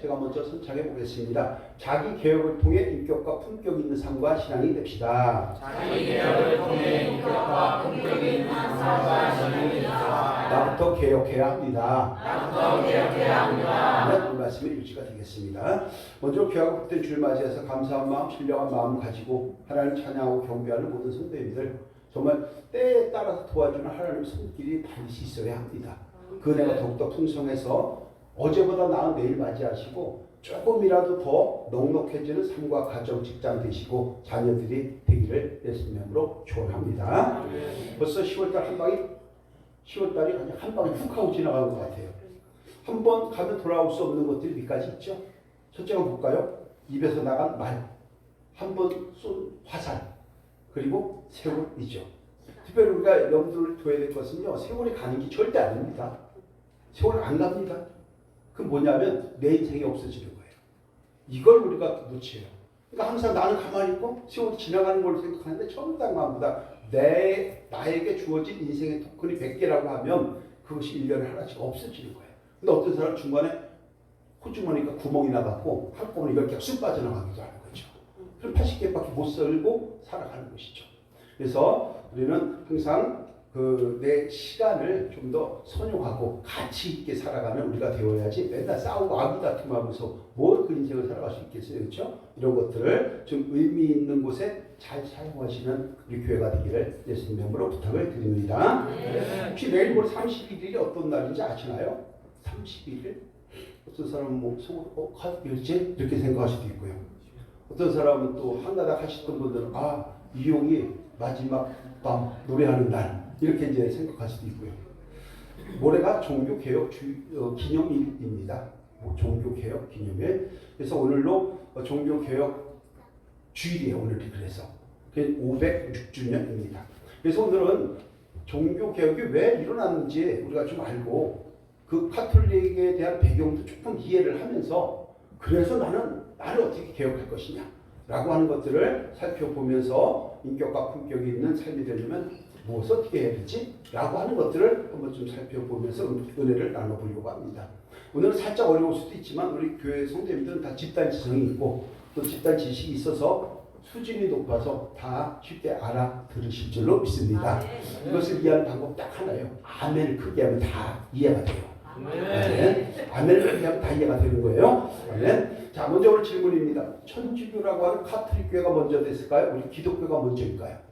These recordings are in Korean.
제가 먼저 선창해 보겠습니다. 자기 개혁을 통해 인격과 품격 있는 삶과 신앙이 됩시다. 자기 개혁을 통해 인격과 품격 있는 삶과 신앙이 됩시다. 나부터 개혁해야 합니다. 나부터 개혁해야 합니다. 이 말씀의 유지가 되겠습니다. 먼저 귀하고 복된 주를 맞이해서 감사한 마음, 신령한 마음 가지고 하나님 찬양하고 경배하는 모든 성도님들, 정말 때에 따라서 도와주는 하나님의 손길이 반드시 있어야 합니다. 그 은혜가 더욱더 풍성해서 어제보다 나은 내일 맞이하시고 조금이라도 더 넉넉해지는 삶과 가정, 직장 되시고 자녀들이 되기를 예수님으로 축원합니다. 벌써 10월달 한 방이 10월달이 그냥 한 방에 훅 하고 지나가는 것 같아요. 한 번 가면 돌아올 수 없는 것들이 몇 가지 있죠. 첫째가 볼까요? 입에서 나간 말, 한 번 쏜 화살, 그리고 세월이죠. 특별히 우리가 염두를 둬야 될 것은요, 세월이 가는 게 절대 아닙니다. 세월 안 갑니다. 그건 뭐냐면 내 인생이 없어지는 거예요. 이걸 우리가 놓쳐요. 그러니까 항상 나는 가만히 있고 세월이 지나가는 걸 생각하는데 천당만보다 나에게 주어진 인생의 토큰이 100개라고 하면 그것이 1년에 하나씩 없어지는 거예요. 근데 어떤 사람은 중간에 콧주머니가 구멍이 나갖고 한꺼번에 10개가 쑥 빠져나가기도 하는 거죠. 그럼 80개밖에 못 살고 살아가는 것이죠. 그래서 우리는 항상 내 시간을 좀 더 선용하고 가치 있게 살아가는 우리가 되어야지 맨날 싸우고 아기 다툼하면서 뭘 그 인생을 살아갈 수 있겠어요. 그렇죠? 이런 것들을 좀 의미 있는 곳에 잘 사용하시는 우리 교회가 되기를 예수님 이름으로 부탁을 드립니다. 혹시 내일 모레 31일이 어떤 날인지 아시나요? 31일? 어떤 사람은 뭐 일제? 이렇게 생각할 수도 있고요. 어떤 사람은 또 한가닥 하시던 분들은 이용이 마지막 밤 노래하는 날 이렇게 이제 생각할 수도 있고요. 모레가 종교개혁 기념일입니다. 종교개혁 기념일. 그래서 오늘로 종교개혁 주일이에요. 오늘이 그래서 506주년입니다. 그래서 오늘은 종교개혁이 왜 일어났는지 우리가 좀 알고 그 카톨릭에 대한 배경도 조금 이해를 하면서 그래서 나를 어떻게 개혁할 것이냐 라고 하는 것들을 살펴보면서 인격과 품격이 있는 삶이 되려면 무엇을 어떻게 해야 되지? 라고 하는 것들을 한번 좀 살펴보면서 은혜를 나눠보려고 합니다. 오늘은 살짝 어려울 수도 있지만 우리 교회 성도님들은 다 집단 지성이 있고 또 집단 지식이 있어서 수준이 높아서 다 쉽게 알아들으실 줄로 믿습니다. 이것을 이해하는 방법 딱 하나예요. 아멘을 크게 하면 다 이해가 돼요. 아멘. 아멘을 크게 하면 다 이해가 되는 거예요. 아멘. 자, 먼저 오늘 질문입니다. 천주교라고 하는 카톨릭 교회가 먼저 됐을까요? 우리 기독교가 먼저일까요?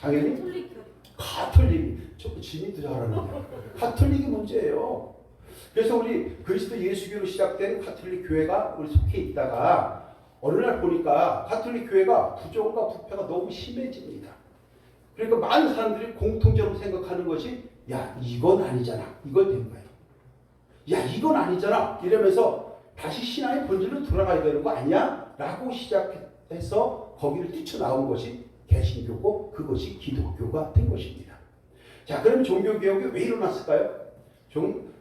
당연히 카톨릭이 지민도 잘하는데 카톨릭이 문제예요. 그래서 우리 그리스도 예수교로 시작된 카톨릭 교회가 우리 속해 있다가 어느 날 보니까 카톨릭 교회가 부정과 부패가 너무 심해집니다. 그러니까 많은 사람들이 공통적으로 생각하는 것이 이건 아니잖아. 이걸 된 거예요. 이건 아니잖아. 이러면서 다시 신앙의 본질로 돌아가야 되는 거 아니야? 라고 시작해서 거기를 뛰쳐나온 것이 개신교고 그것이 기독교가 된 것입니다. 자, 그럼 종교개혁이 왜 일어났을까요?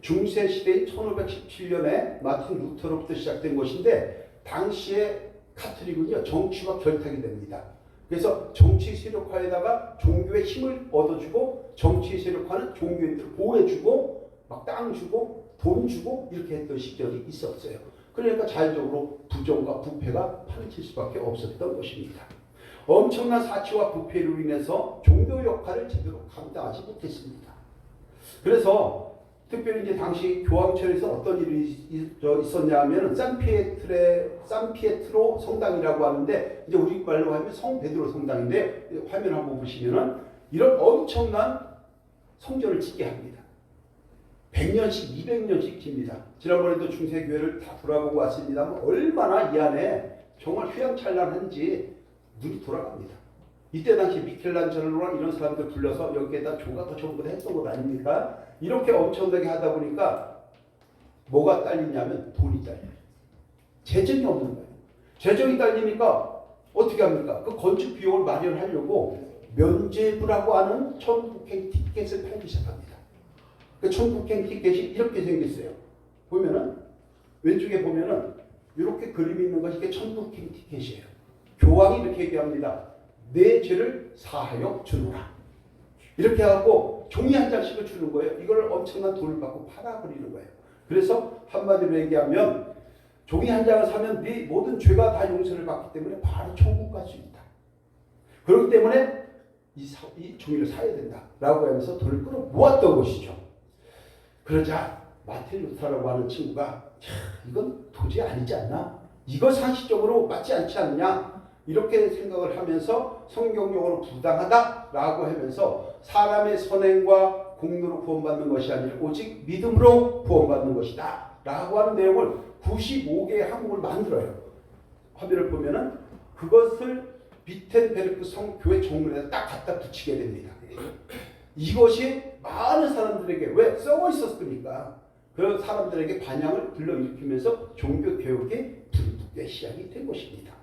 중세 시대인 1517년에 마틴 루터로부터 시작된 것인데 당시에 카톨릭은요 정치와 결탁이 됩니다. 그래서 정치 세력화에다가 종교의 힘을 얻어주고 정치 세력화는 종교인들을 보호해주고 막 땅 주고 돈 주고 이렇게 했던 시절이 있었어요. 그러니까 자연적으로 부정과 부패가 파헤칠 수밖에 없었던 것입니다. 엄청난 사치와 부패로 인해서 종교 역할을 제대로 감당하지 못했습니다. 그래서 특별히 이제 당시 교황청에서 어떤 일이 있었냐 하면 산피에트로 성당이라고 하는데 이제 우리말로 하면 성베드로 성당인데 화면 한번 보시면은 이런 엄청난 성전을 짓게 합니다. 100년씩 200년씩 집니다. 지난번에도 중세교회를 다 돌아보고 왔습니다만 얼마나 이 안에 정말 휘황찬란한지 눈이 돌아갑니다. 이때 당시 미켈란젤로나 이런 사람들 불러서 여기에다 조각도 전부 다 했던 것 아닙니까? 이렇게 엄청나게 하다 보니까 뭐가 딸리냐면 돈이 딸려요. 재정이 없는 거예요. 재정이 딸리니까 어떻게 합니까? 그 건축 비용을 마련하려고 면죄부라고 하는 천국행 티켓을 팔기 시작합니다. 그 천국행 티켓이 이렇게 생겼어요. 보면은 왼쪽에 보면은 이렇게 그림이 있는 것이 이게 천국행 티켓이에요. 교황이 이렇게 얘기합니다. 내 죄를 사하여 주노라. 이렇게 하고 종이 한 장씩을 주는 거예요. 이걸 엄청난 돈을 받고 팔아버리는 거예요. 그래서 한마디로 얘기하면 종이 한 장을 사면 네 모든 죄가 다 용서를 받기 때문에 바로 천국 갈 수 있다. 그렇기 때문에 이 종이를 사야 된다라고 하면서 돈을 끌어 모았던 것이죠. 그러자 마틴 루터라고 하는 친구가 이건 도저히 아니지 않나? 이거 상식적으로 맞지 않지 않느냐? 이렇게 생각을 하면서 성경적으로 부당하다라고 하면서 사람의 선행과 공로로 구원받는 것이 아니라 오직 믿음으로 구원받는 것이다 라고 하는 내용을 95개의 항목을 만들어요. 화면을 보면은 그것을 비텐베르크 성교회 정문에 딱 갖다 붙이게 됩니다. 이것이 많은 사람들에게 왜 썩어 있었습니까? 그 사람들에게 반향을 불러일으키면서 종교개혁이 불붙게 시작이 된 것입니다.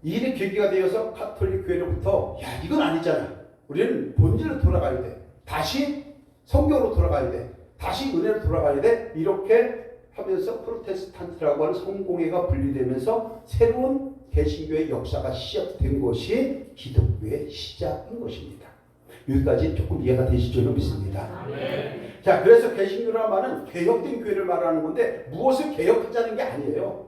이 일이 계기가 되어서 가톨릭 교회로부터 야 이건 아니잖아. 우리는 본질로 돌아가야 돼. 다시 성경으로 돌아가야 돼. 다시 은혜로 돌아가야 돼. 이렇게 하면서 프로테스탄트라고 하는 성공회가 분리되면서 새로운 개신교의 역사가 시작된 것이 기독교의 시작인 것입니다. 여기까지 조금 이해가 되시죠? 믿습니다. 자, 그래서 개신교라는 말은 개혁된 교회를 말하는 건데 무엇을 개혁하자는 게 아니에요.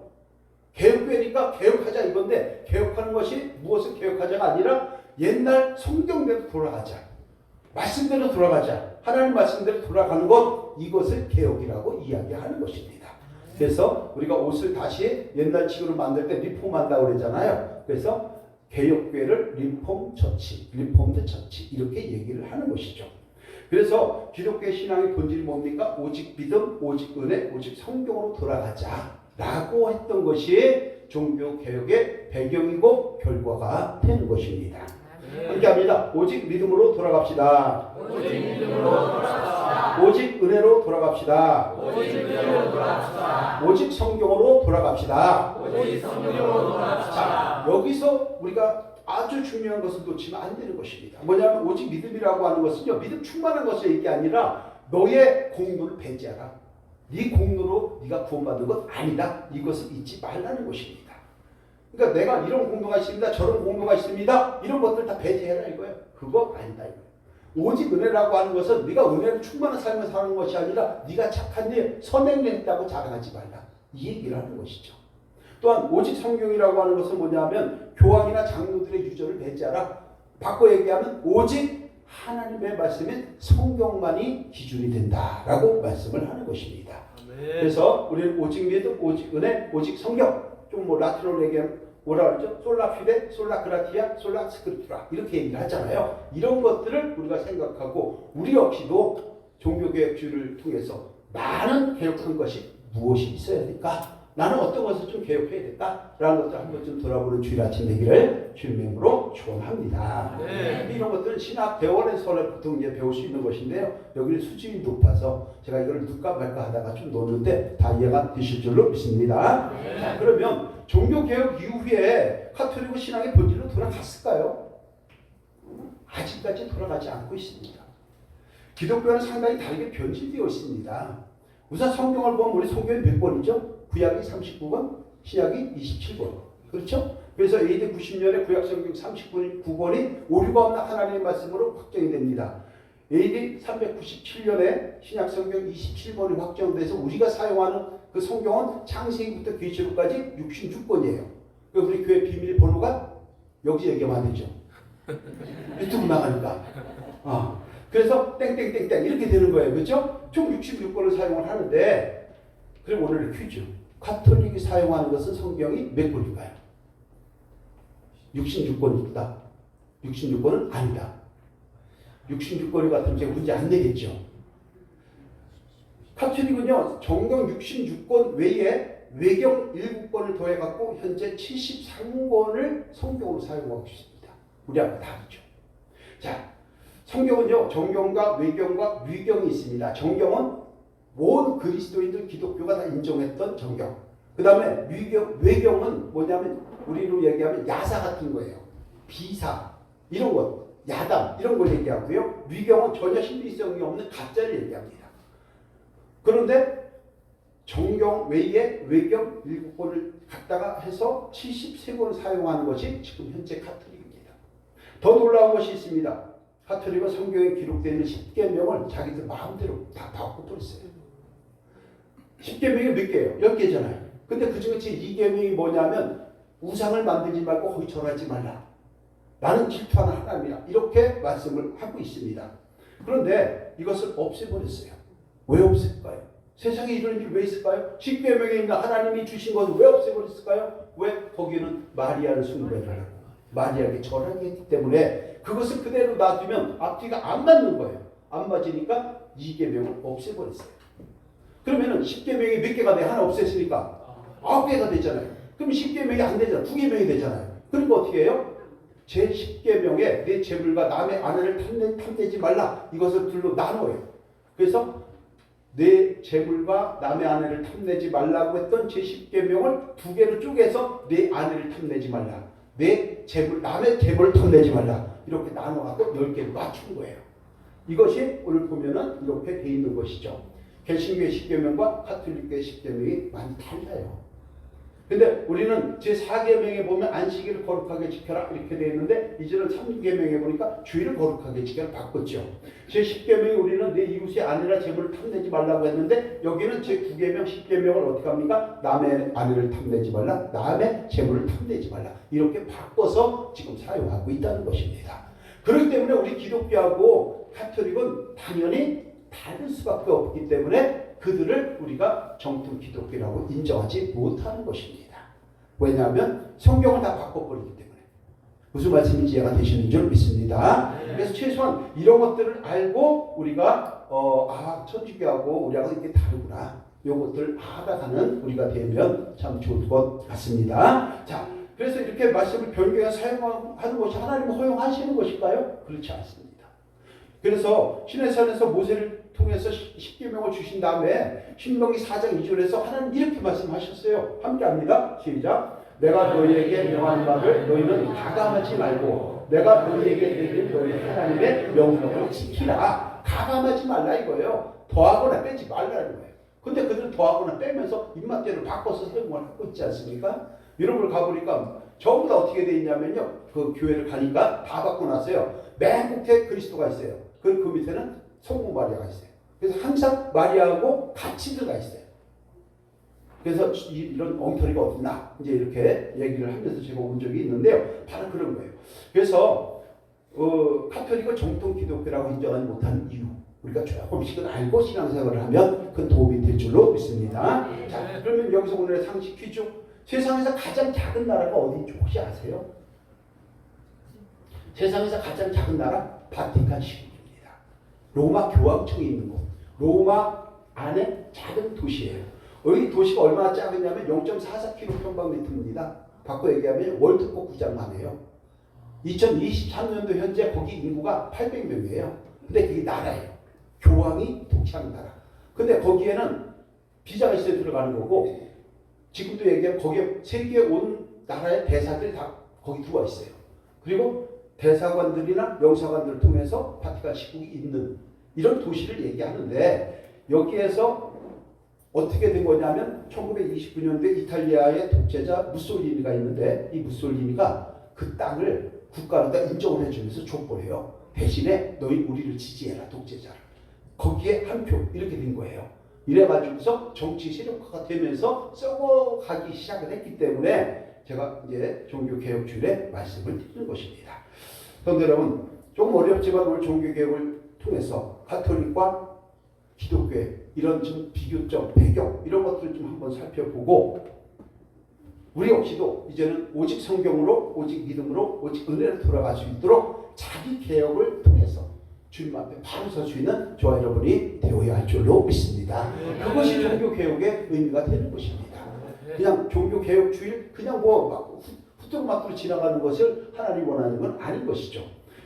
개혁교회니까 개혁하자 이건데 개혁하는 것이 무엇을 개혁하자가 아니라 옛날 성경대로 돌아가자. 말씀대로 돌아가자. 하나님 말씀대로 돌아가는 것 이것을 개혁이라고 이야기하는 것입니다. 그래서 우리가 옷을 다시 옛날식으로 만들 때 리폼한다고 그러잖아요. 그래서 개혁교회를 리폼 처치, 리폼드 처치 이렇게 얘기를 하는 것이죠. 그래서 기독교 신앙의 본질이 뭡니까? 오직 믿음, 오직 은혜, 오직 성경으로 돌아가자라고 했던 것이 종교개혁의 배경이고 결과가 되는 것입니다. 함께 합니다. 오직 믿음으로 돌아갑시다. 오직 믿음으로 돌아갑시다. 오직 은혜로 돌아갑시다. 오직 은혜로 돌아갑시다. 오직 성경으로 돌아갑시다. 오직 성경으로 돌아갑시다. 자, 여기서 우리가 아주 중요한 것을 놓치면 안 되는 것입니다. 뭐냐면 오직 믿음이라고 하는 것은요. 믿음 충만한 것을 얘기 아니라 너의 공로를 배제하라. 네 공로로 네가 구원받는 것 아니다. 이것을 잊지 말라는 것입니다. 그러니까 내가 이런 공로가 있습니다. 저런 공로가 있습니다. 이런 것들 다 배제해라 이거예요. 그거 아니다 이거예요. 오직 은혜라고 하는 것은 네가 은혜로 충만한 삶을 사는 것이 아니라 네가 착한 일, 선행을 했다고 자랑하지 말라. 이 얘기를 하는 것이죠. 또한 오직 성경이라고 하는 것은 뭐냐면 교황이나 장로들의 유전을 배제하라. 바꿔 얘기하면 오직 하나님의 말씀인 성경만이 기준이 된다라고 말씀을 하는 것입니다. 그래서 우리는 오직 믿음, 오직 은혜, 오직 성경 좀 뭐 라틴어로 얘기하면 뭐라 그러죠? 솔라 피데, 솔라 그라티아, 솔라 스크립투라 이렇게 얘기를 하잖아요. 이런 것들을 우리가 생각하고 우리 역시도 종교개혁주의를 통해서 나는 개혁한 것이 무엇이 있어야 될까? 나는 어떤 것을 좀 개혁해야 될까? 라는 것들 한번 좀 돌아보는 주일 아침 되기를 주님으로 축원합니다. 이런 것들은 신학 대원에서 보통 이제 배울 수 있는 것인데요. 여기는 수준이 높아서 제가 이걸 넣을까 말까 하다가 좀 놓는데 다 이해가 되실 줄로 믿습니다. 자, 그러면 종교개혁 이후에 가톨릭 신앙의 본질로 돌아갔을까요? 아직까지 돌아가지 않고 있습니다. 기독교는 상당히 다르게 변질되어 있습니다. 우선 성경을 보면 우리 성경이 몇 권이죠? 구약이 39권, 신약이 27권. 그렇죠? 그래서 AD 90년에 구약 성경 39권이 오류가 없는 하나님의 말씀으로 확정이 됩니다. AD 397년에 신약 성경 27권이 확정돼서 우리가 사용하는 그 성경은 창세기부터 계시록까지 66권이에요. 우리 교회 비밀 번호가 여기 얘기하면 안 되죠. 유튜브 나가니까. 그래서 땡땡땡땡 이렇게 되는 거예요. 그렇죠? 총 66권을 사용을 하는데 그럼 오늘 퀴즈. 가톨릭이 사용하는 것은 성경이 몇 권인가요? 66권이 있다. 66권은 아니다. 66권이 같으면 제가 문제 안 내겠죠. 가톨릭은요. 정경 66권 외에 외경 7권을 더해갖고 현재 73권을 성경으로 사용하고 있습니다. 우리하고 다르죠. 자, 성경은요. 정경과 외경과 위경이 있습니다. 정경은 온 그리스도인들 기독교가 다 인정했던 정경. 그 다음에 외경은 뭐냐면 우리로 얘기하면 야사 같은 거예요. 비사 이런 것, 야담 이런 걸 얘기하고요. 위경은 전혀 신비성이 없는 가짜를 얘기합니다. 그런데 정경 외에 외경 7권을 갖다가 해서 73권을 사용하는 것이 지금 현재 가톨릭입니다. 더 놀라운 것이 있습니다. 가톨릭은 성경에 기록되어 있는 10계명을 자기들 마음대로 다 바꿔버렸어요. 십계명이 몇 개예요? 10개잖아요. 근데 그 중에 제 2계명이 뭐냐면 우상을 만들지 말고 거기 절하지 말라. 나는 질투하는 하나님이야. 이렇게 말씀을 하고 있습니다. 그런데 이것을 없애버렸어요. 왜 없을까요? 세상에 이런 일이 왜 있을까요? 십계명에 있는 하나님이 주신 것을 왜 없애버렸을까요? 왜? 거기는 마리아를 숭배를 하고 마리아에게 절하게 했기 때문에 그것을 그대로 놔두면 앞뒤가 안 맞는 거예요. 안 맞으니까 2계명을 없애버렸어요. 그러면은 10계명이 몇 개가 돼? 하나 없앴으니까 9개가 되잖아요. 그럼 10계명이 안 되잖아요. 9계명이 되잖아요. 그러니까 어떻게 해요? 제 10계명에 내 재물과 남의 아내를 탐내지 말라. 이것을 둘로 나눠요. 그래서 내 재물과 남의 아내를 탐내지 말라고 했던 제 10계명을 2개로 쪼개서 내 아내를 탐내지 말라. 내 재물, 남의 재물을 탐내지 말라. 이렇게 나눠갖고 10개로 맞춘 거예요. 이것이 오늘 보면은 이렇게 돼 있는 것이죠. 개신교의 10계명과 가톨릭교의 10계명이 많이 달라요. 근데 우리는 제 4계명에 보면 안식일을 거룩하게 지켜라 이렇게 되어 있는데 이제는 3계명에 보니까 주일을 거룩하게 지켜라 바꿨죠. 제 10계명이 우리는 내 이웃의 아내라 재물을 탐내지 말라고 했는데 여기는 제 9계명 10계명을 어떻게 합니까? 남의 아내를 탐내지 말라, 남의 재물을 탐내지 말라 이렇게 바꿔서 지금 사용하고 있다는 것입니다. 그렇기 때문에 우리 기독교하고 가톨릭은 당연히 다를 수밖에 없기 때문에 그들을 우리가 정통 기독교라고 인정하지 못하는 것입니다. 왜냐하면 성경을 다 바꿔버리기 때문에. 무슨 말씀인지 이해가 되시는 줄 믿습니다. 그래서 최소한 이런 것들을 알고 우리가 천주교하고 우리하고 이렇게 다르구나. 이것들을 알아가는 우리가 되면 참 좋을 것 같습니다. 자, 그래서 이렇게 말씀을 변경해서 사용하는 것이 하나님이 허용하시는 것일까요? 그렇지 않습니다. 그래서 시내산에서 모세를 통해서 10계명을 주신 다음에 신명기 4장 2절에서 하나님 이렇게 말씀하셨어요. 함께 합니다. 시작. 내가 너희에게 명한 바를 너희는 가감하지 말고 내가 너희에게 내린 너희 하나님의 명령을 지키라. 가감하지 말라 이거예요. 더하거나 빼지 말라는 거예요. 근데 그들은 더하거나 빼면서 입맛대로 바꿔서 사용을 하고 있지 않습니까? 이런 걸 가보니까 전부 다 어떻게 돼 있냐면요. 그 교회를 가니까 다 바꿔놨어요. 맨 끝에 그리스도가 있어요. 그 밑에는 성모 마리아가 있어요. 그래서 항상 마리아하고 같이 들어가 있어요. 그래서 이런 엉터리가 어딨나 이제 이렇게 얘기를 하면서 제가 온 적이 있는데요. 바로 그런 거예요. 그래서 가톨릭은 정통 기독교라고 인정하지 못하는 이유 우리가 조금씩은 알고 신앙생활을 하면 그 도움이 될 줄로 믿습니다. 자, 그러면 여기서 오늘의 상식 퀴즈. 세상에서 가장 작은 나라가 어디인지 혹시 아세요? 세상에서 가장 작은 나라 바티칸 시국입니다. 로마 교황청이 있는 곳. 로마 안에 작은 도시예요. 여기 도시가 얼마나 작으냐면 0.44km²입니다. 바꿔 얘기하면 월드컵 구장만 해요. 2023년도 현재 거기 인구가 800명이에요. 근데 그게 나라예요. 교황이 통치하는 나라. 근데 거기에는 비자가 있어야 들어가는 거고 지금도 얘기하면 거기에 세계 온 나라의 대사들이 다 거기 들어와 있어요. 그리고 대사관들이나 영사관들을 통해서 바티칸 시국이 있는 이런 도시를 얘기하는데 여기에서 어떻게 된 거냐면 1929년도에 이탈리아의 독재자 무솔리니가 있는데 이 무솔리니가 그 땅을 국가로다 인정을 해주면서 족보래요. 대신에 너희 우리를 지지해라 독재자를. 거기에 한 표 이렇게 된 거예요. 이래가지고서 정치 세력화가 되면서 썩어가기 시작을 했기 때문에 제가 이제 종교개혁주일에 말씀을 드리는 것입니다. 그런데 여러분 조금 어렵지만 오늘 종교개혁을 통해서 가톨릭과 기독교의 이런 좀 비교점, 배경 이런 것들을 좀 한번 살펴보고 우리 역시도 이제는 오직 성경으로 오직 믿음으로 오직 은혜로 돌아갈 수 있도록 자기 개혁을 통해서 주님 앞에 바로 설 수 있는 저와 여러분이 되어야 할 줄로 믿습니다. 그것이 종교개혁의 의미가 되는 것입니다. 그냥 종교개혁주일 그냥 뭐 후뚜루마뚜루 지나가는 것을 하나님 원하는 건 아닌 것이죠.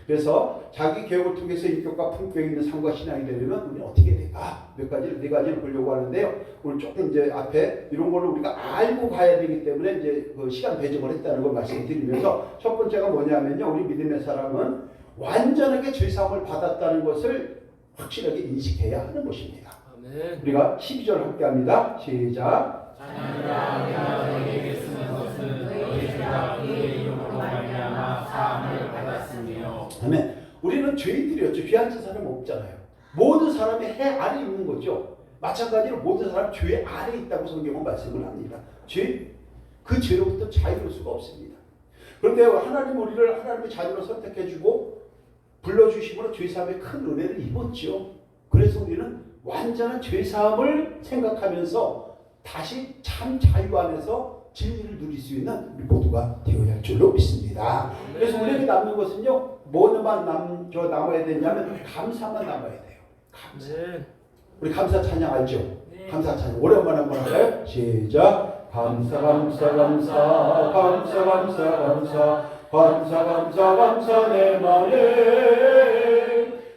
그래서 자기 개혁을 통해서 인격과 품격 있는 삶과 신앙이 되려면 우리는 어떻게 될까? 네 가지를 보려고 하는데요. 오늘 조금 이제 앞에 이런 거를 우리가 알고 가야 되기 때문에 이제 그 시간 배정을 했다는 걸 말씀드리면서 첫 번째가 뭐냐면요. 우리 믿음의 사람은 완전하게 죄사함을 받았다는 것을 확실하게 인식해야 하는 것입니다. 아멘. 우리가 12절 함께 합니다. 시작. 아멘. 우리는 죄인들이었죠. 죄 안 진 사람 없잖아요. 모든 사람이 해 아래 있는 거죠. 마찬가지로 모든 사람 죄 아래에 있다고 성경은 말씀을 합니다. 그 죄로부터 자유로울 수가 없습니다. 그런데 하나님 우리를 하나님의 자녀로 선택해주고 불러주심으로 죄사함의 큰 은혜를 입었죠. 그래서 우리는 완전한 죄사함을 생각하면서 다시 참 자유 안에서 진리를 누릴 수 있는 우리 모두가 되어야 할 줄로 믿습니다. 그래서 우리에게 남는 것은요, 뭐만 남아야 되냐면 감사만 남아야 돼요. 감사. 우리 감사 찬양 알죠? 감사 찬양 오랜만에 한번 할까요? 시작. 감사 감사 감사 감사 감사 감사 감사 감사 감사 내 맘에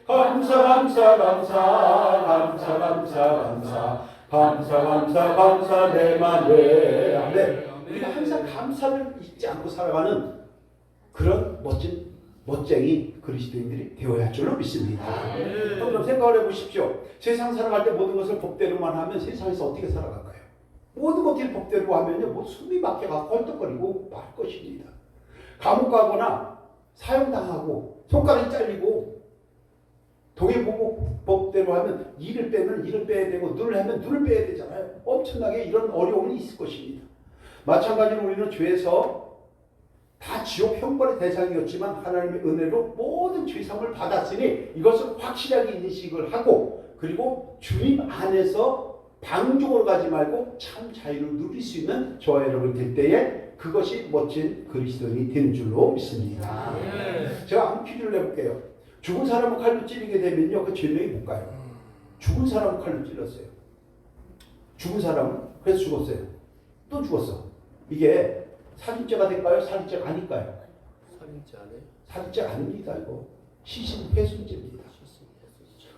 감사 감사 감사 감사 감사 감사 감사 감사 감사 내 맘에. 아멘. 우리가 항상 감사를 잊지 않고 살아가는 그런 멋쟁이 그리스도인들이 되어야 할 줄로 믿습니다. 그럼 생각을 해보십시오. 세상 살아갈 때 모든 것을 법대로만 하면 세상에서 어떻게 살아갈까요? 모든 것들이 법대로 하면요, 뭐 숨이 막혀가고 헐떡거리고 말 것입니다. 감옥 가거나 사형당하고 손가락이 잘리고 동해보고 법대로 하면 이를 빼면 이를 빼야 되고 눈을 하면 눈을 빼야 되잖아요. 엄청나게 이런 어려움이 있을 것입니다. 마찬가지로 우리는 죄에서 다 지옥 형벌의 대상이었지만 하나님의 은혜로 모든 죄상을 받았으니 이것을 확실하게 인식을 하고 그리고 주님 안에서 방종으로 가지 말고 참 자유를 누릴 수 있는 저와 여러분 될 때에 그것이 멋진 그리스도인이 되는 줄로 믿습니다. 제가 한번 퀴즈를 내볼게요. 죽은 사람을 칼로 찌르게 되면요, 그 죄명이 뭘까요? 죽은 사람을 칼로 찔렀어요. 죽은 사람은 그래서 죽었어요. 또 죽었어. 이게 살인죄가 될까요? 살인죄가 아닐까요? 살인죄 아닙니다. 이거 시신훼손죄입니다.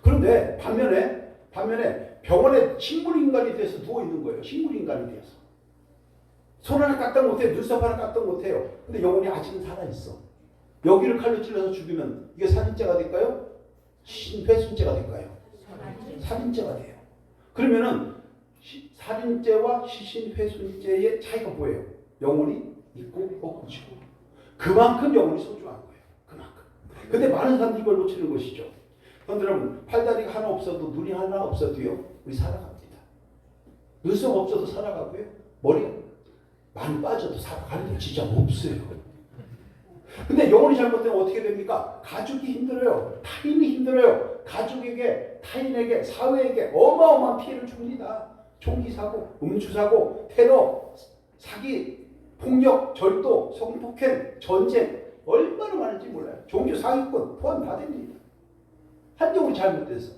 그런데 반면에 병원에 식물인간이 돼서 누워 있는 거예요. 식물인간이 돼서 손 하나 까딱 못해요. 눈썹 하나 까딱 못해요. 근데 영혼이 아직은 살아있어. 여기를 칼로 찔러서 죽이면 이게 살인죄가 될까요? 시신훼손죄가 될까요? 살인죄가 돼요. 그러면은 살인죄와 시신훼손죄의 차이가 뭐예요? 영혼이 있고 없고 지고 그만큼 영혼이 소중한 거예요. 그만큼. 근데 많은 사람들이 이걸 놓치는 것이죠. 여러분, 팔다리가 하나 없어도 눈이 하나 없어도요, 우리 살아갑니다. 눈썹 없어도 살아가고요, 머리가 많이 빠져도 살아가는 게 진짜 없어요. 근데 영혼이 잘못되면 어떻게 됩니까? 가족이 힘들어요. 타인이 힘들어요. 가족에게, 타인에게, 사회에게 어마어마한 피해를 줍니다. 총기 사고, 음주 사고, 테러, 사기, 폭력, 절도, 성폭행, 전쟁 얼마나 많은지 몰라요. 종교 상위권 포함 다 됩니다. 한정으로 잘못돼서.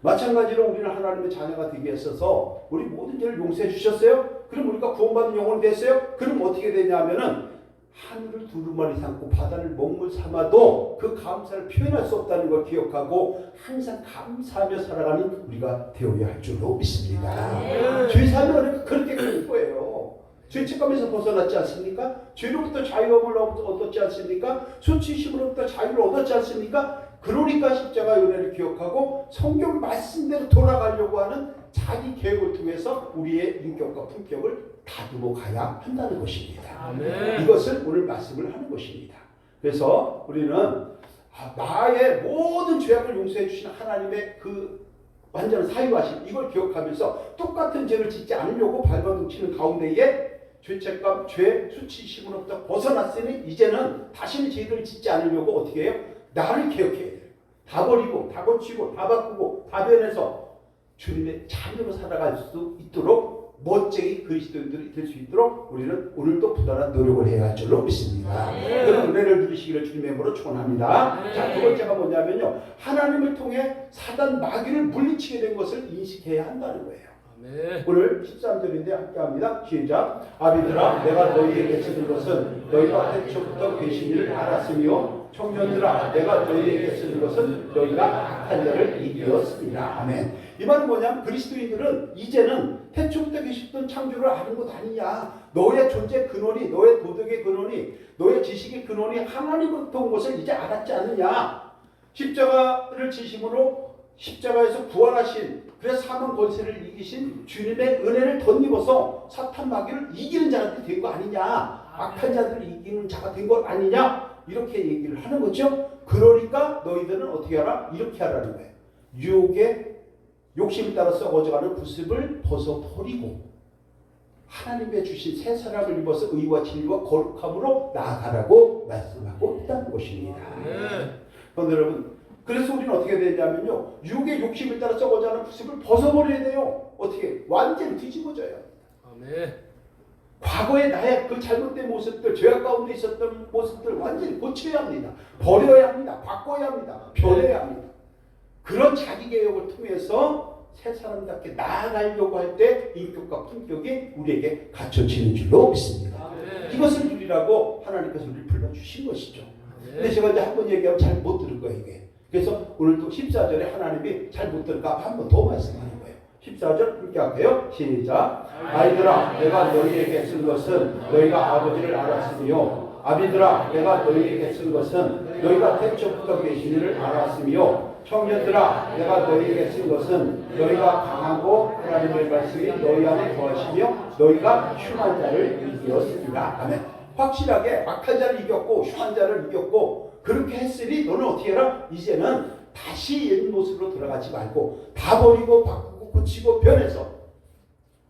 마찬가지로 우리는 하나님의 자녀가 되기 위해서 우리 모든 죄를 용서해 주셨어요. 그럼 우리가 구원받은 영혼이 됐어요. 그럼 어떻게 되냐면은 하늘을 두루마리 삼고 바다를 먹물 삼아도 그 감사를 표현할 수 없다는 걸 기억하고 항상 감사하며 살아가는 우리가 되어야 할 줄로 믿습니다. 죄사함은 그렇게 큰 거예요. 죄책감에서 벗어났지 않습니까? 죄로부터 자유함을 얻었지 않습니까? 수치심으로부터 자유를 얻었지 않습니까? 그러니까 십자가의 은혜를 기억하고 성경 말씀대로 돌아가려고 하는 자기 계획을 통해서 우리의 인격과 품격을 다듬어 가야 한다는 것입니다. 아멘. 이것을 오늘 말씀을 하는 것입니다. 그래서 우리는 나의 모든 죄악을 용서해 주신 하나님의 그 완전한 사유하심 이걸 기억하면서 똑같은 죄를 짓지 않으려고 발버둥치는 가운데에 죄책감, 죄, 수치심으로부터 벗어났으니 이제는 다시는 죄를 짓지 않으려고 어떻게 해요? 나를 기억해야 돼요. 다 버리고, 다 고치고, 다 바꾸고, 다 변해서 주님의 자녀로 살아갈 수 있도록 멋쟁이 그리스도인들이 될 수 있도록 우리는 오늘도 부단한 노력을 해야 할 줄로 믿습니다. 그런 은혜를 누리시기를 주님의 이름으로 축원합니다. 자, 두 번째가 뭐냐면요, 하나님을 통해 사단 마귀를 물리치게 된 것을 인식해야 한다는 거예요. 오늘 13절인데 함께합니다. 시작. 아비들아, 내가 너희에게 쓰는 것은 너희가 태초부터 계신 일을 알았으며 청년들아, 내가 너희에게 쓰는 것은 너희가 악한 자를 이기었습니다. 아멘. 이 말은 뭐냐면 그리스도인들은 이제는 태초부터 계셨던 창조를 아는 것 아니냐. 너의 존재 근원이, 너의 도덕의 근원이, 너의 지식의 근원이 하나님으로부터 온 것을 이제 알았지 않느냐. 십자가를 지심으로 십자가에서 부활하신, 그래서 사망 권세를 이기신 주님의 은혜를 덧입어서 사탄 마귀를 이기는 자가 된 거 아니냐. 악한 자들을 이기는 자가 된 것 아니냐. 이렇게 얘기를 하는 거죠. 그러니까 너희들은 어떻게 하라? 이렇게 하라는 거예요. 유혹에 욕심에 따라 썩어져가는 구습을 벗어버리고 하나님의 주신 새 사람을 입어서 의와 진리와 거룩함으로 나아가라고 말씀하고 있다는 것입니다. 그런데 여러분, 그래서 우리는 어떻게 되냐면요, 육의 욕심에 따라 썩어져가는 구습을 벗어버려야 돼요. 어떻게? 완전히 뒤집어져요. 과거의 나의 그 잘못된 모습들, 죄악 가운데 있었던 모습들 완전히 고쳐야 합니다. 버려야 합니다. 바꿔야 합니다. 변해야 합니다. 그런 자기개혁을 통해서 새 사람답게 나아가려고 할 때 인격과 품격이 우리에게 갖춰지는 줄로 믿습니다. 이것을 누리라고 하나님께서 우리를 불러주신 것이죠. 근데 제가 이제 한 번 얘기하면 잘 못 들을 거예요, 이게. 그래서 오늘도 14절에 하나님이 잘 못 들을까 한 번 더 말씀하는 거예요. 14절 함께 할게요. 시작. 아이들아, 내가 너희에게 쓴 것은 너희가 아버지를 알았으며, 아비들아, 내가 너희에게 쓴 것은 너희가 태초부터 계시니를 알았으며, 청년들아, 내가 너희에게 쓴 것은 너희가 강하고 하나님의 말씀이 너희 안에 거하시며 너희가 흉한 자를 이겼습니다. 아멘. 확실하게 악한 자를 이겼고 흉한 자를 이겼고 그렇게 했으니 너는 어떻게 해라? 이제는 다시 옛 모습으로 돌아가지 말고 다 버리고 바꾸고 고치고 변해서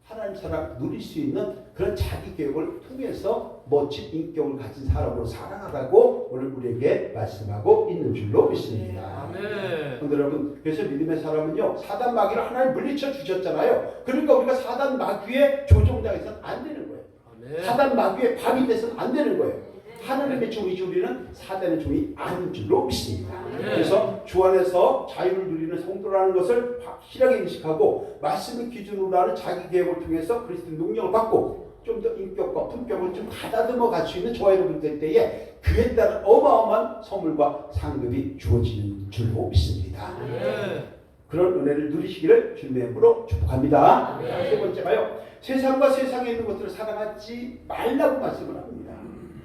하나님 사랑 누릴 수 있는 그런 자기 개혁을 통해서 멋진 인격을 가진 사람으로 살아가라고 오늘 우리에게 말씀하고 있는 줄로 믿습니다. 그런데 여러분, 그래서 믿음의 사람은요, 사단 마귀를 하나님 물리쳐 주셨잖아요. 그러니까 우리가 사단 마귀의 조종당해서는 안 되는 거예요. 사단 마귀의 밥이 돼서는 안 되는 거예요. 하나님의 종이지 우리는 사단의 종이 아닌 줄로 믿습니다. 그래서 주 안에서 자유를 누리는 성도라는 것을 확실하게 인식하고 말씀을 기준으로 하는 자기 개혁을 통해서 그리스도의 능력을 받고 좀 더 인격과 품격을 좀 가다듬어 갈 수 있는 조화를 될 때에 그에 따른 어마어마한 선물과 상급이 주어지는 줄로 믿습니다. 그런 은혜를 누리시기를 주님의 이름으로 축복합니다. 세 번째가요, 세상과 세상에 있는 것들을 사랑하지 말라고 말씀을 합니다.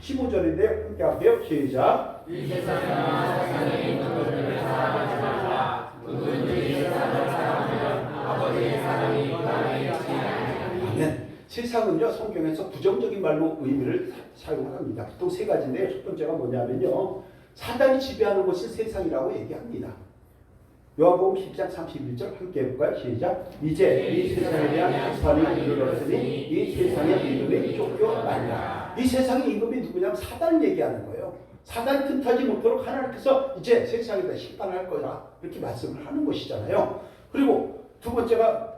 15절인데요. 함께 할게요. 시작. 이 세상과 세상에 있는 것들을 사랑하지 말라. 누구든지 세상을 사랑하면 아버지의 사랑이 그 안에 있지 않느니라. 아멘. 세상은요, 성경에서 부정적인 말로 의미를 사용합니다. 보통 세 가지인데요. 첫 번째가 뭐냐면요, 사단이 지배하는 것이 세상이라고 얘기합니다. 요한복음 10장 31절 함께 해볼까요? 시작. 이제 이 세상에 대한 심판이 이르렀으니 이 세상의 임금이 쫓겨나리라. 이 세상의 임금이 누구냐면 사단을 얘기하는 거예요. 사단이 틈타지 못하도록 하나님께서 이제 세상에다 심판할 거다, 이렇게 말씀을 하는 것이잖아요. 그리고 두 번째가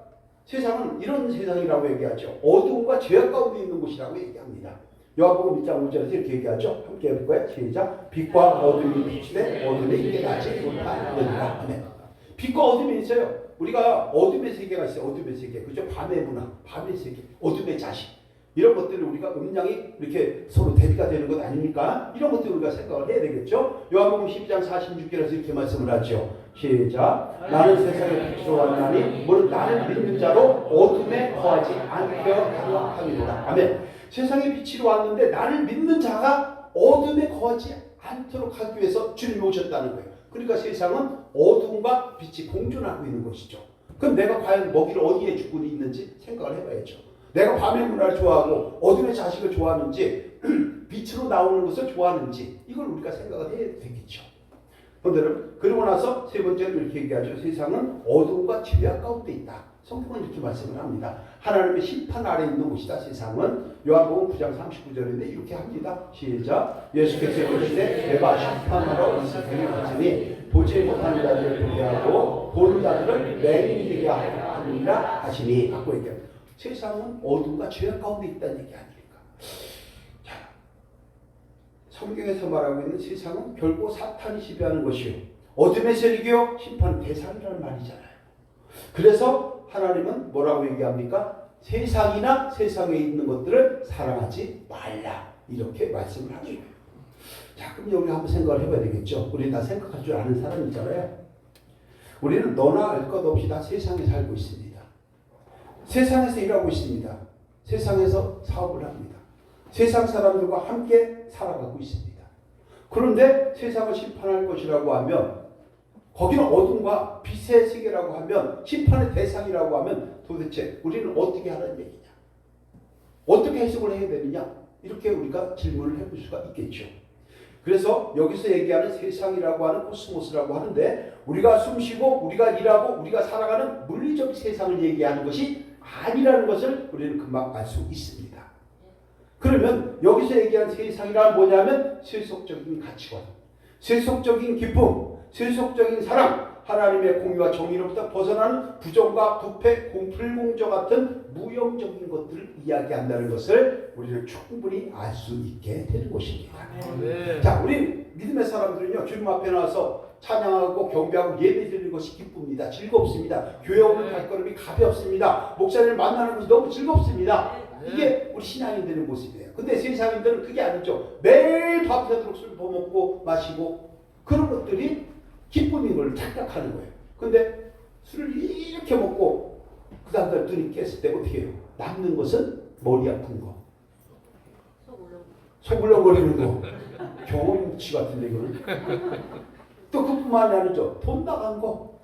세상은 이런 세상이라고 얘기하죠. 어둠과 죄악 가운데 있는 곳이라고 얘기합니다. 요한복음 1장 5절에서 이렇게 얘기하죠. 함께 해볼까요? 시작. 빛과 어둠이 비치되 어둠이 깨닫지 못하느니라. 아멘. 빛과 어둠이 있어요. 우리가 어둠의 세계가 있어요. 어둠의 세계. 그죠? 밤의 문화, 밤의 세계, 어둠의 자식. 이런 것들을 우리가 음양이 이렇게 서로 대비가 되는 것 아닙니까? 이런 것들 우리가 생각을 해야 되겠죠? 요한복음 12장 46절에서 이렇게 말씀을 하죠. 시작. 나는 세상에 빛으로 왔나니 무릇 나를 믿는 자로 어둠에 거하지 않게 하려 함이로라. 아멘. 세상에 빛으로 왔는데 나를 믿는 자가 어둠에 거하지 않도록 하기 위해서 주님이 오셨다는 거예요. 그러니까 세상은 어둠과 빛이 공존하고 있는 것이죠. 그럼 내가 과연 먹이를 어디에 주고 있는지 생각을 해봐야죠. 내가 밤의 문화를 좋아하고 어둠의 자식을 좋아하는지 빛으로 나오는 것을 좋아하는지 이걸 우리가 생각을 해야 되겠죠. 그런데 여러분, 그러고 나서 세 번째로 이렇게 얘기하죠. 세상은 어둠과 죄악 가운데 있다. 성경은 이렇게 말씀을 합니다. 하나님의 심판 아래 있는 곳이다. 세상은 요한복음 9장 39절인데 이렇게 합니다. 시작. 예수께서 이르시되 내가 심판하러 온 세상에 왔으니 보지 못하는 자들을 보게 하고 보는 자들을 맹인되게 하리라 하시니 하고 얘기합니다. 세상은 어둠과 죄악 가운데 있다는 얘기 아닙니까? 자, 성경에서 말하고 있는 세상은 결국 사탄이 지배하는 것이요, 어둠의 세력이요, 심판 대상이라는 말이잖아요. 그래서 하나님은 뭐라고 얘기합니까? 세상이나 세상에 있는 것들을 사랑하지 말라, 이렇게 말씀을 하는 거예요. 자, 그럼 우리 한번 생각을 해봐야 되겠죠. 우리 다 생각할 줄 아는 사람이잖아요. 우리는 너나 알 것 없이 다 세상에 살고 있습니다. 세상에서 일하고 있습니다. 세상에서 사업을 합니다. 세상 사람들과 함께 살아가고 있습니다. 그런데 세상을 심판할 것이라고 하면, 거기는 어둠과 빛의 세계라고 하면, 심판의 대상이라고 하면 도대체 우리는 어떻게 하라는 얘기냐? 어떻게 해석을 해야 되느냐? 이렇게 우리가 질문을 해볼 수가 있겠죠. 그래서 여기서 얘기하는 세상이라고 하는 코스모스라고 하는데 우리가 숨쉬고 우리가 일하고 우리가 살아가는 물리적 세상을 얘기하는 것이 아니라는 것을 우리는 금방 알 수 있습니다. 그러면 여기서 얘기한 세상이란 뭐냐면 세속적인 가치관, 세속적인 기쁨, 세속적인 사랑, 하나님의 공의와 정의로부터 벗어나는 부정과 부패, 불공정 같은 무형적인 것들을 이야기한다는 것을 우리는 충분히 알 수 있게 되는 것입니다. 네. 자, 우리 믿음의 사람들은요, 주님 앞에 나와서 찬양하고 경배하고 예배 드리는 것이 기쁩니다. 즐겁습니다. 교회 오는 발걸음이 가볍습니다. 목사님을 만나는 것이 너무 즐겁습니다. 이게 우리 신앙인들의 모습이에요. 근데 세상인들은 그게 아니죠. 매일 밤새도록 술 퍼먹고 마시고 그런 것들이 기쁨인 걸 착각하는 거예요. 근데 술을 이렇게 먹고 그 다음날 눈이 깼을 때 어떻게 해요? 남는 것은 머리 아픈 거, 속 울렁거리는 거, 경험치 같은데 이거는. 또 그뿐만이 아니죠. 돈 나간 거.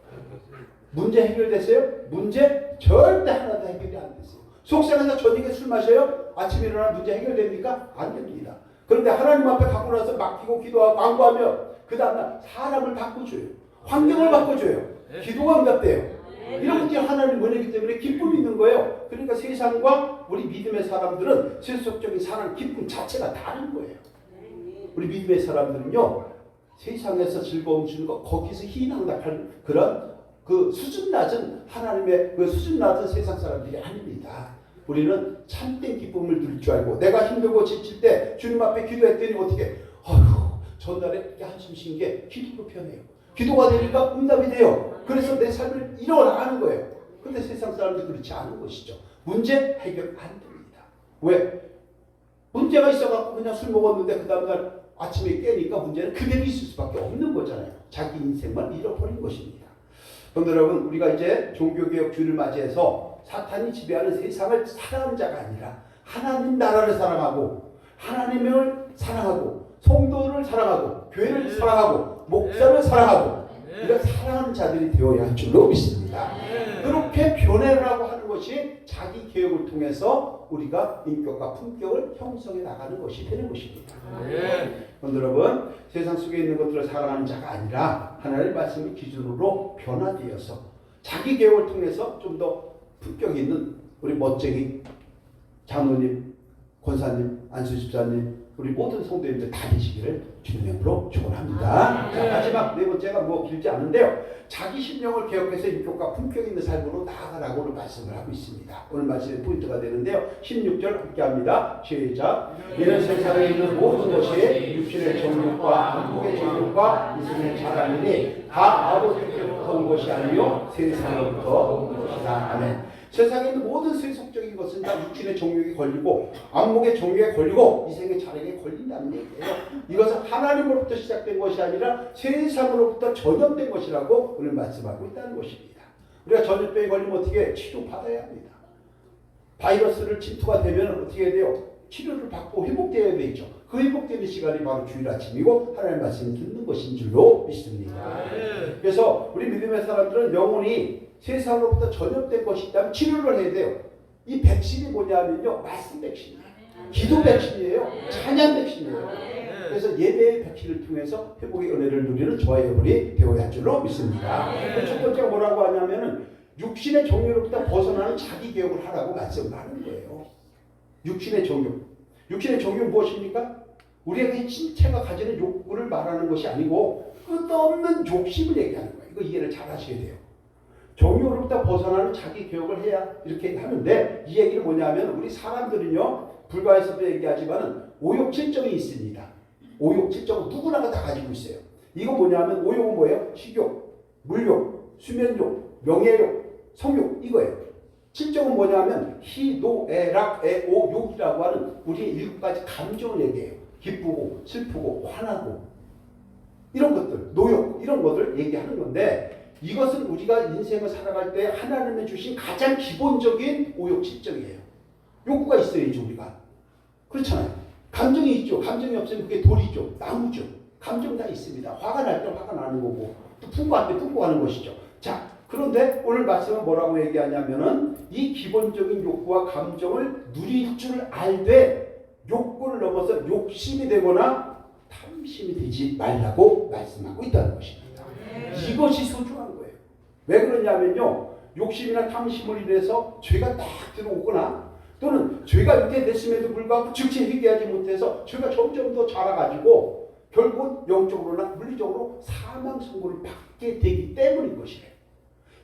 문제 해결됐어요? 문제 절대 하나도 해결이 안 됐어요. 속상해서 저녁에 술 마셔요? 아침에 일어나 문제 해결됩니까? 안 됩니다. 그런데 하나님 앞에 갖고 나서 맡기고 기도하고 간구하면 그 다음날 사람을 바꿔줘요. 환경을 바꿔줘요. 기도가 응답돼요. 이런 것들이 하나님 은혜이기 때문에 기쁨이 있는 거예요. 그러니까 세상과 우리 믿음의 사람들은 세속적인 사랑, 기쁨 자체가 다른 거예요. 우리 믿음의 사람들은요, 세상에서 즐거움 주는 거 거기서 희망락할 그런 그 수준 낮은 하나님의 그 수준 낮은 세상 사람들이 아닙니다. 우리는 참된 기쁨을 누릴 줄 알고 내가 힘들고 지칠 때 주님 앞에 기도했더니 어떻게 전날에 이렇게 한숨 쉰 게 기도로 변해요. 기도가 되니까 응답이 돼요. 그래서 내 삶을 이뤄나가는 거예요. 그런데 세상 사람들이 그렇지 않은 것이죠. 문제 해결 안 됩니다. 왜? 문제가 있어갖고 그냥 술 먹었는데 그 다음날 아침에 깨니까 문제는 그대로 있을 수밖에 없는 거잖아요. 자기 인생만 잃어버린 것입니다. 그런데 여러분, 우리가 이제 종교개혁 주를 맞이해서 사탄이 지배하는 세상을 사랑하는 자가 아니라 하나님 나라를 사랑하고 하나님을 사랑하고 성도를 사랑하고 교회를 사랑하고 목사를 사랑하고 이런 사랑하는 자들이 되어야 할 줄로 믿습니다. 그렇게 변해라고 하는 것이 자기 개혁을 통해서 우리가 인격과 품격을 형성해 나가는 것이 되는 것입니다. 그런데 여러분, 세상 속에 있는 것들을 사랑하는 자가 아니라 하나님의 말씀의 기준으로 변화되어서 자기 개혁을 통해서 좀 더 품격 있는 우리 멋쟁이 장로님, 권사님, 안수집사님, 우리 모든 성도님들 다 되시기를 주님의 이름으로 축원합니다. 자, 마지막 네 번째가 뭐 길지 않은데요. 자기 신령을 개혁해서 인격과 품격 있는 삶으로 나아가라고 오늘 말씀을 하고 있습니다. 오늘 말씀의 포인트가 되는데요. 16절 함께합니다. 시작. 이는 세상에 있는 모든 것이 육신의 정욕과 한국의 정욕과 이승의 자랑이니 다 아버지께로부터 온 것이 아니요 세상으로부터 온 것이다. 아멘. 세상에 있는 모든 세속적인 것은 다 육신의 정욕에 걸리고 안목의 정욕에 걸리고 이생의 자랑에 걸린다는 얘기예요. 이것은 하나님으로부터 시작된 것이 아니라 세상으로부터 전염된 것이라고 오늘 말씀하고 있다는 것입니다. 우리가 전염병에 걸리면 어떻게 치료받아야 합니다. 바이러스를 침투가 되면 어떻게 해야 돼요? 치료를 받고 회복되어야 되죠. 그 회복되는 시간이 바로 주일 아침이고 하나님의 말씀을 듣는 것인 줄로 믿습니다. 그래서 우리 믿음의 사람들은 영혼이 세상으로부터 전염된 것이 있다면 치료를 해야 돼요. 이 백신이 뭐냐면요, 말씀 백신이에요. 기도 백신이에요. 찬양 백신이에요. 그래서 예배의 백신을 통해서 회복의 은혜를 누리는 저와 여러분이 되어야 할 줄로 믿습니다. 첫 번째가 뭐라고 하냐면은 육신의 정욕으로부터 벗어나는 자기 개혁을 하라고 말씀을 하는 거예요. 육신의 정욕. 육신의 정욕은 무엇입니까? 우리의 신체가 가지는 욕구를 말하는 것이 아니고 끝없는 욕심을 얘기하는 거예요. 이거 이해를 잘 하셔야 돼요. 정욕으로부터 벗어나는 자기 개혁을 해야 이렇게 하는데 이 얘기는 뭐냐면 우리 사람들은요, 불가에서도 얘기하지만 오욕칠정이 있습니다. 오욕칠정 누구나가 다 가지고 있어요. 이거 뭐냐면 오욕은 뭐예요? 식욕, 물욕, 수면욕, 명예욕, 성욕 이거예요. 칠정은 뭐냐면 희, 노, 애, 락, 애, 오, 욕이라고 하는 우리의 일곱 가지 감정을 얘기해요. 기쁘고 슬프고 화나고 이런 것들, 노욕 이런 것들 얘기하는 건데 이것은 우리가 인생을 살아갈 때 하나님이 주신 가장 기본적인 오욕칠정이에요. 욕구가 있어야죠, 우리가. 그렇잖아요. 감정이 있죠. 감정이 없으면 그게 돌이죠. 나무죠. 감정 다 있습니다. 화가 날 때 화가 나는 거고 또 풍부할 때 풍부하는 것이죠. 자, 그런데 오늘 말씀은 뭐라고 얘기하냐면은 이 기본적인 욕구와 감정을 누릴 줄 알되 욕구를 넘어서 욕심이 되거나 탐심이 되지 말라고 말씀하고 있다는 것입니다. 이것이 소중한 거예요. 왜 그러냐면요. 욕심이나 탐심을 인해서 죄가 딱 들어오거나 또는 죄가 유대됐음에도 불구하고 즉시 회개하지 못해서 죄가 점점 더 자라가지고 결국은 영적으로나 물리적으로 사망 선고를 받게 되기 때문인 것이에요.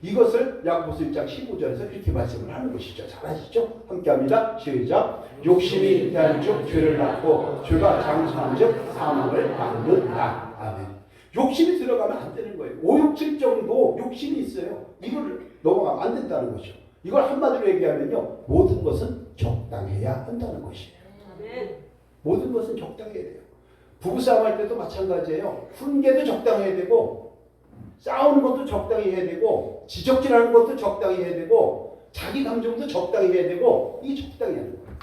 이것을 야고보서 1장 15절에서 이렇게 말씀을 하는 것이죠. 잘 아시죠? 함께합니다. 시작. 욕심이 대한 즉 죄를 낳고 죄가 장수한 즉 사망을 낳는다. 아멘. 욕심이 들어가면 안 되는 거예요. 5, 6, 7 정도 욕심이 있어요. 이걸 넘어가면 안 된다는 거죠. 이걸 한마디로 얘기하면요. 모든 것은 적당해야 한다는 것이에요. 모든 것은 적당해야 돼요. 부부싸움 할 때도 마찬가지예요. 훈계도 적당해야 되고 싸우는 것도 적당히 해야 되고 지적질하는 것도 적당히 해야 되고 자기 감정도 적당히 해야 되고 이 적당히 하는 거예요.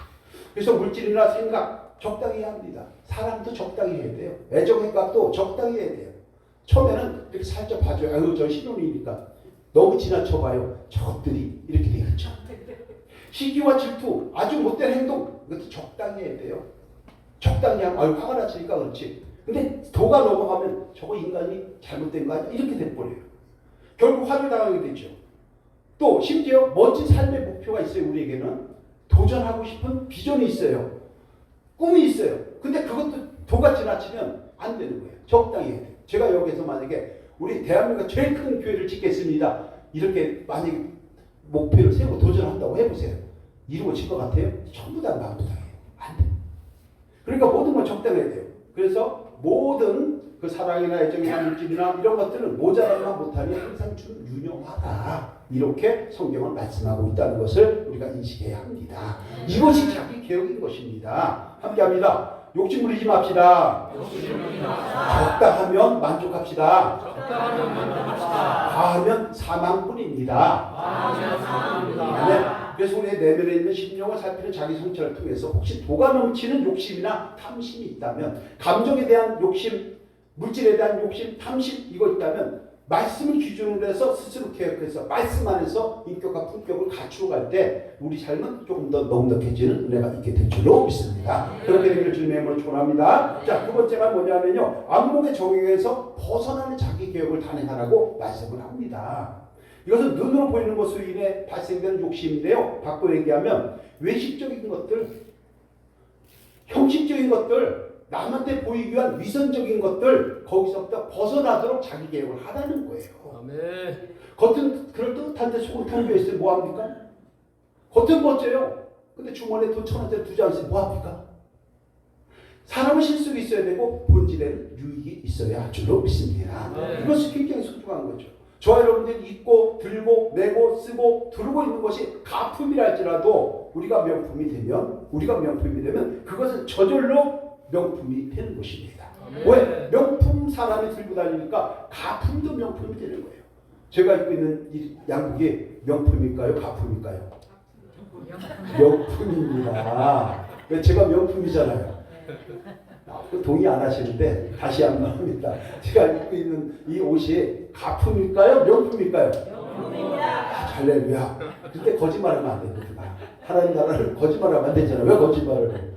그래서 물질이나 생각 적당히 해야 합니다. 사람도 적당히 해야 돼요. 애정행각도 적당히 해야 돼요. 처음에는 이렇게 살짝 봐줘요. 아유 저 신혼이니까 너무 지나쳐봐요. 저것들이 이렇게 되겠죠. 시기와 질투 아주 못된 행동 이것도 적당히 해야 돼요. 적당히 하면 아유 화가 났으니까 그렇지. 근데 도가 넘어가면 저거 인간이 잘못된 거 아니야? 이렇게 돼버려요. 결국 화를 당하게 되죠. 또 심지어 멋진 삶의 목표가 있어요. 우리에게는 도전하고 싶은 비전이 있어요. 꿈이 있어요. 근데 그것도 도가 지나치면 안 되는 거예요. 적당히 해야 돼요. 제가 여기서 만약에 우리 대한민국 제일 큰 교회를 짓겠습니다. 이렇게 만약에 목표를 세우고 도전한다고 해보세요. 이루어질 것 같아요? 전부 다 마음부당해요. 안 돼요. 그러니까 모든 건 적당해야 돼요. 그래서 모든 그 사랑이나 애정이나 물질이나 이런 것들은 모자라면 못하니 항상 좀 유념하라. 이렇게 성경은 말씀하고 있다는 것을 우리가 인식해야 합니다. 이것이 자기 개혁인 것입니다. 함께합니다. 욕심 부리지 맙시다. 적당하면 만족합시다. 과하면 사망뿐입니다. 네. 그래서 우리의 내면에 있는 심령을 살피는 자기 성찰을 통해서 혹시 도가 넘치는 욕심이나 탐심이 있다면 감정에 대한 욕심, 물질에 대한 욕심, 탐심 이거 있다면 말씀을 기준으로 해서 스스로 개혁해서 말씀 안에서 인격과 품격을 갖추어갈 때 우리 삶은 조금 더 넉넉해지는 은혜가 있게 될 줄로 믿습니다. 그렇게 되기를 주님의 이름으로 축원합니다. 자, 두 번째가 뭐냐면요. 안목의 정욕에서 벗어나는 자기 개혁을 단행하라고 말씀을 합니다. 이것은 눈으로 보이는 것으로 인해 발생되는 욕심인데요. 바꿔 얘기하면 외식적인 것들, 형식적인 것들, 남한테 보이기 위한 위선적인 것들 거기서부터 벗어나도록 자기 개혁을 하라는 거예요. 아멘. 겉은 그럴듯한데 속은 텅 비어있으면 뭐합니까? 겉은 멋져요. 근데 주머니에 돈 1,000원짜리 2장 있으면 뭐합니까? 사람은 실속이 있어야 되고 본질에는 유익이 있어야 할 줄로 믿습니다. 이것이 굉장히 소중한 거죠. 저와 여러분들이 입고 들고 내고 쓰고 두르고 있는 것이 가품이랄지라도 우리가 명품이 되면 그것은 저절로 명품이 되는 것입니다. 왜? 명품 사람이 들고 다니니까 가품도 명품이 되는 거예요. 제가 입고 있는 이 양복이 명품일까요? 가품일까요? 명품입니다. 왜? 제가 명품이잖아요. 동의 안 하시는데 다시 한번 합니다. 제가 입고 있는 이 옷이 가품일까요? 명품일까요? 명품입니다. 할렐루야. 근데 거짓말하면 안 됩니다. 하나님 나라를 거짓말하면 안 되잖아요. 왜 거짓말을 해요?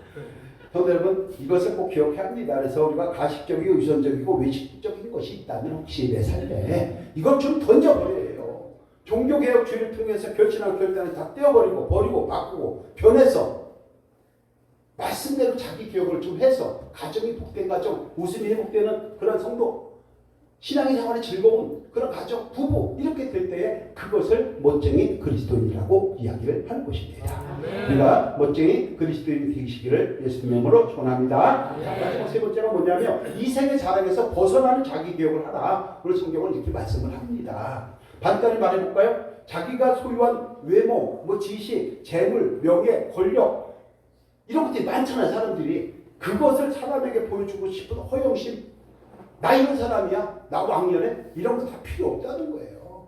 성도 여러분, 이것을 꼭 기억해야 합니다. 그래서 우리가 가식적이고 위선적이고 외식적인 것이 있다면 혹시 내 삶에 이걸 좀 던져버려요. 종교개혁주의를 통해서 결신한 결단을 다 떼어버리고 버리고 바꾸고 변해서 말씀대로 자기 개혁을 좀 해서 가정이 복된 가정, 웃음이 회복되는 그런 성도, 신앙의 생활이 즐거운 그런 가정, 부부 이렇게 될 때에 그것을 멋쟁이 그리스도인이라고 이야기를 하는 것입니다. 우리가 멋쟁이 그리스도인이 되시기를 예수님의 이름으로 축원합니다. 마지막 세 번째가 뭐냐면 이 세계 자랑에서 벗어나는 자기 개혁을 하라. 그런 성경을 이렇게 말씀을 합니다. 간단히 말해볼까요? 자기가 소유한 외모, 지식, 재물, 명예, 권력 이런 것들이 많잖아요. 사람들이 그것을 사람에게 보여주고 싶은 허영심, 나 이런 사람이야, 나 왕년에 이런 거 다 필요 없다는 거예요.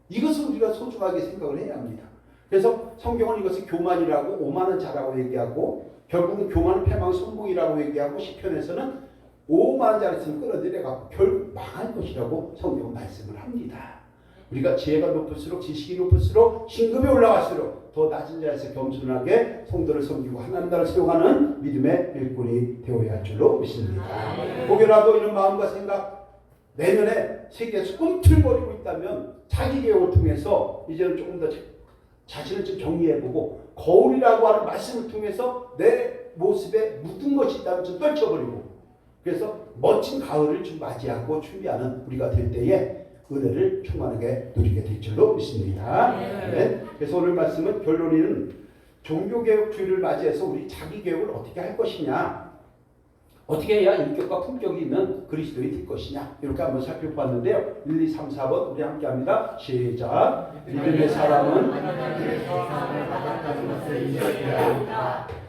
이것을 우리가 소중하게 생각을 해야 합니다. 그래서 성경은 이것을 교만이라고, 오만은 자라고 얘기하고 결국은 교만은 패망 성공이라고 얘기하고 시편에서는 오만한 자를 있으면 끌어들여갖고 결국 망할 것이라고 성경은 말씀을 합니다. 우리가 지혜가 높을수록 지식이 높을수록 신급이 올라갈수록 더 낮은 자에서 겸손하게 성도를 섬기고 하나님 나라를 세워가는 믿음의 일꾼이 되어야 할 줄로 믿습니다. 혹여라도 이런 마음과 생각 내년에 세계에서 꿈틀거리고 있다면 자기 개혁을 통해서 이제는 조금 더 자신을 좀 정리해보고 거울이라고 하는 말씀을 통해서 내 모습에 묻은 것이 있다면 좀 떨쳐버리고 그래서 멋진 가을을 좀 맞이하고 준비하는 우리가 될 때에 은혜를 충만하게 누리게 될 줄로 믿습니다. 네. 그래서 오늘 말씀은 결론은 종교개혁주의를 맞이해서 우리 자기개혁을 어떻게 할 것이냐, 어떻게 해야 인격과 품격이 있는 그리스도인이 될 것이냐 이렇게 한번 살펴봤는데요. 1, 2, 3, 4번 우리 함께 합니다. 시작. 믿음의 사람은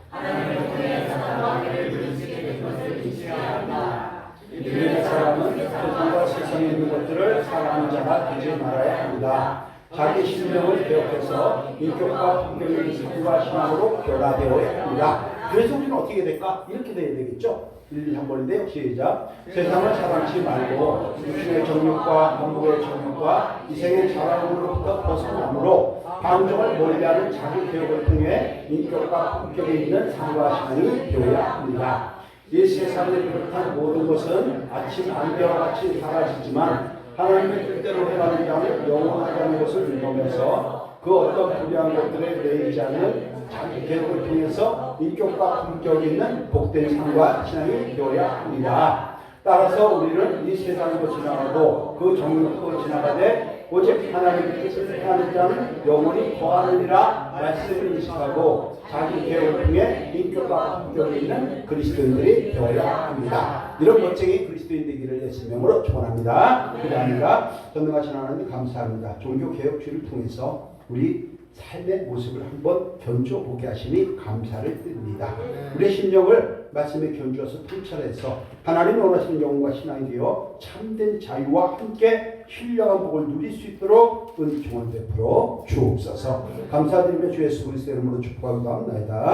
하나님을 통해 사랑과 은혜를 부르시게 된 것을 인식해야 합니다. 믿음의 사람은 세상과 세상에 있는 것들을 사랑하는 자가 되지 말아야 합니다. 자기 신명을 개혁해서 인격과 품격의 삶과 신앙으로 변화되어야 합니다. 그래서 우리는 어떻게 될까? 이렇게 돼야 되겠죠. 1, 2, 3번인데요. 시작. 세상을 사랑하지 말고 육신의 정욕과 영구의 정욕과 이생의 자랑으로부터 벗어남으로 방종을 멀리하는 자기 개혁을 통해 인격과 품격에 있는 삶과 신앙이 되어야 합니다. 이 세상을 비롯한 모든 것은 아침 안개와 같이 사라지지만 하나님의 뜻대로 행하는 자는 영원하다는 것을 믿으면서 그 어떤 불의한 것들에 매이지 않은 자기 개혁을 통해서 인격과 품격이 있는 복된 삶과 신앙이 되어야 합니다. 따라서 우리는 이 세상도 지나가고 그 정욕도 지나가되 오직 하나님의 뜻을 행하는 자는 영원히 거하느니라 말씀을 인식하고 자기 개혁을 통해 인격과 품격이 있는 그리스도인들이 되어야 합니다. 이런 멋쟁이 그리스도인 되기를 예수 이름으로 축원합니다. 그러니까 전능하신 하나님 감사합니다. 종교개혁주의를 통해서 우리 삶의 모습을 한번 견줘보게 하시니 감사를 드립니다. 우리의 심령을 말씀에 견주어서 통찰해서 하나님이 원하시는 영혼과 신앙이 되어 참된 자유와 함께 신령한 복을 누릴 수 있도록 은총을 베풀어 주옵소서. 감사드리며 주 예수 그리스도 이름으로 축복합니다.